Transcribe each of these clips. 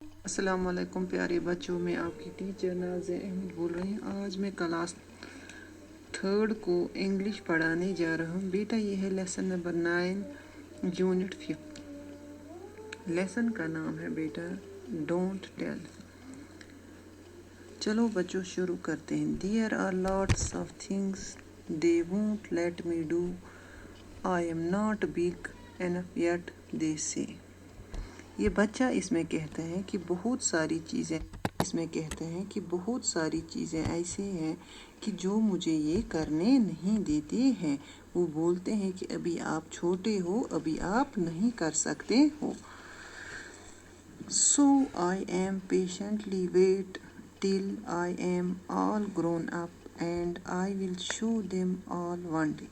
السلام علیکم پیارے بچوں، میں آپ کی ٹیچر نازیہ احمد بول رہی ہوں۔ آج میں کلاس 3 کو انگلش پڑھانے جا رہا ہوں۔ بیٹا یہ ہے لیسن نمبر 9 یونٹ 5۔ لیسن کا نام ہے بیٹا ڈونٹ ٹیل۔ چلو بچوں شروع کرتے ہیں۔ There are lots of things they won't let me do. I am not big enough yet, they say. یہ بچہ اس میں کہتا ہے کہ بہت ساری چیزیں ایسے ہیں کہ جو مجھے یہ کرنے نہیں دیتے ہیں۔ وہ بولتے ہیں کہ ابھی آپ چھوٹے ہو، ابھی آپ نہیں کر سکتے ہو۔ So I am patiently wait till I am all grown up and I will show them all one day.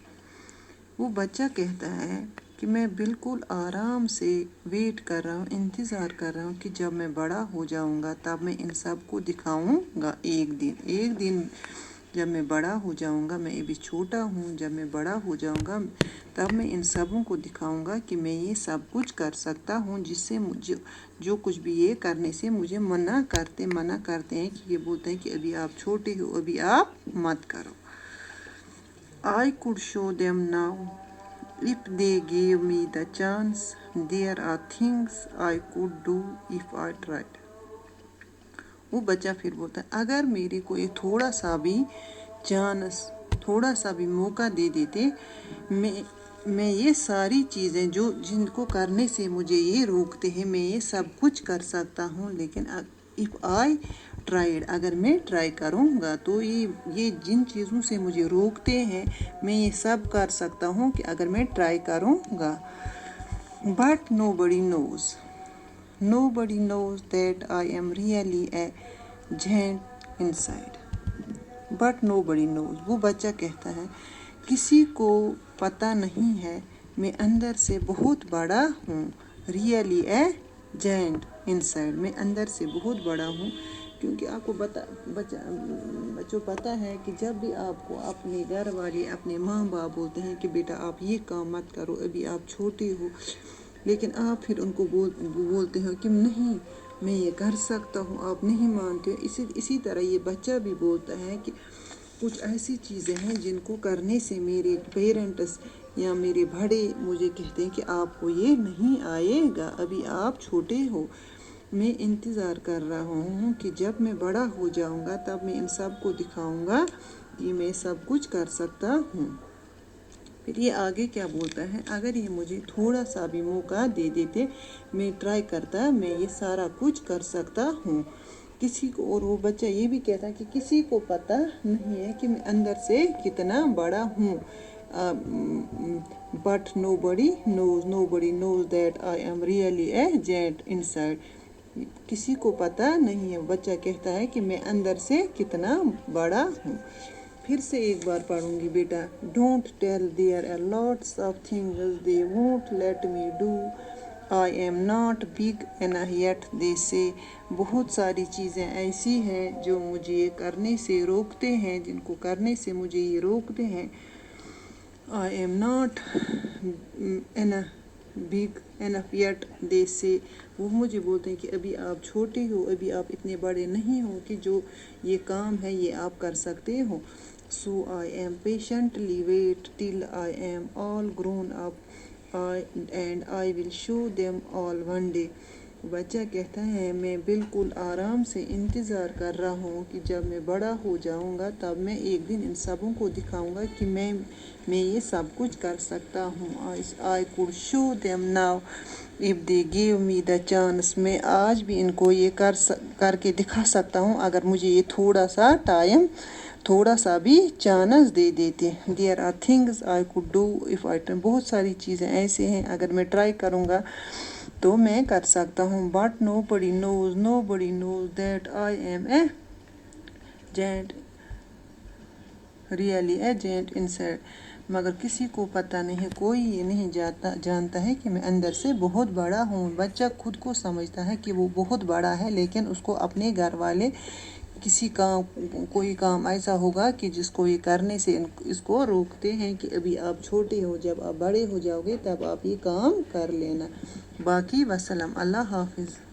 وہ بچہ کہتا ہے کہ میں بالکل آرام سے ویٹ کر رہا ہوں، انتظار کر رہا ہوں کہ جب میں بڑا ہو جاؤں گا تب میں ان سب کو دکھاؤں گا ایک دن جب میں بڑا ہو جاؤں گا۔ میں ابھی چھوٹا ہوں، جب میں بڑا ہو جاؤں گا تب میں ان سبوں کو دکھاؤں گا کہ میں یہ سب کچھ کر سکتا ہوں، جس سے جو کچھ بھی یہ کرنے سے مجھے منع کرتے ہیں کہ یہ بولتے ہیں کہ ابھی آپ چھوٹے ہو، ابھی آپ مت کرو۔ I could show them now if they gave me the chance. There are things I could do if I tried. وہ بچہ پھر بولتا ہے اگر میرے کو یہ تھوڑا سا بھی موقع دے دیتے، میں یہ ساری چیزیں جن کو کرنے سے مجھے یہ روکتے ہیں، میں یہ سب کچھ کر سکتا ہوں۔ لیکن if I tried، اگر میں ٹرائی کروں گا تو یہ جن چیزوں سے مجھے روکتے ہیں میں یہ سب کر سکتا ہوں کہ اگر میں ٹرائی کروں گا۔ But nobody knows that I am really a giant inside. But nobody knows، وہ بچہ کہتا ہے کسی کو پتہ نہیں ہے میں اندر سے بہت بڑا ہوں۔ Really a giant inside، میں اندر سے بہت بڑا ہوں، کیونکہ آپ کو بچوں پتہ ہے کہ جب بھی آپ کو اپنے گھر والے، اپنے ماں باپ بولتے ہیں کہ بیٹا آپ یہ کام مت کرو، ابھی آپ چھوٹے ہو، لیکن آپ پھر ان کو بولتے ہو کہ نہیں میں یہ کر سکتا ہوں، آپ نہیں مانتے ہو۔ اسی طرح یہ بچہ بھی بولتا ہے کہ کچھ ایسی چیزیں ہیں جن کو کرنے سے میرے پیرنٹس یا میرے بڑے مجھے کہتے ہیں کہ آپ کو یہ نہیں آئے گا، ابھی آپ چھوٹے ہو۔ میں انتظار کر رہا ہوں کہ جب میں بڑا ہو جاؤں گا تب میں ان سب کو دکھاؤں گا کہ میں سب کچھ کر سکتا ہوں۔ پھر یہ آگے کیا بولتا ہے، اگر یہ مجھے تھوڑا سا بھی موقع دے دیتے، میں ٹرائی کرتا، میں یہ سارا کچھ کر سکتا ہوں۔ کسی کو، اور وہ بچہ یہ بھی کہتا ہے کہ کسی کو پتہ نہیں ہے کہ میں اندر سے کتنا بڑا ہوں۔ But nobody knows that I am really a giant inside. کسی کو پتہ نہیں ہے، بچہ کہتا ہے کہ میں اندر سے کتنا بڑا ہوں۔ پھر سے ایک بار پڑھوں گی بیٹا۔ Don't tell there are lots of things they won't let me do. I am not big enough yet, they say. بہت ساری چیزیں ایسی ہیں جو مجھے یہ کرنے سے روکتے ہیں، جن کو کرنے سے مجھے یہ روکتے ہیں۔ I am not big enough yet, they say. وہ مجھے بولتے ہیں کہ ابھی آپ چھوٹے ہو، ابھی آپ اتنے بڑے نہیں ہو کہ جو یہ کام ہے یہ آپ کر سکتے ہو۔ So I am patiently wait till I am all grown up and I will show them all one day. بچہ کہتا ہے میں بالکل آرام سے انتظار کر رہا ہوں کہ جب میں بڑا ہو جاؤں گا تب میں ایک دن ان سبوں کو دکھاؤں گا کہ میں یہ سب کچھ کر سکتا ہوں۔ I could show them now if they gave me the chance. میں آج بھی ان کو یہ کر کے دکھا سکتا ہوں اگر مجھے یہ تھوڑا سا بھی چانس دے دیتے۔ There are things I could do if I try. بہت ساری چیزیں ایسے ہیں اگر میں ٹرائی کروں گا تو میں کر سکتا ہوں۔ But nobody knows that I am a giant, really a giant inside. مگر کسی کو پتہ نہیں، کوئی یہ نہیں جانتا ہے کہ میں اندر سے بہت بڑا ہوں۔ بچہ خود کو سمجھتا ہے کہ وہ بہت بڑا ہے، لیکن اس کو اپنے گھر والے کوئی کام ایسا ہوگا کہ جس کو یہ کرنے سے اس کو روکتے ہیں کہ ابھی آپ چھوٹے ہو، جب آپ بڑے ہو جاؤ گے تب آپ یہ کام کر لینا۔ باقی وسلام، اللہ حافظ۔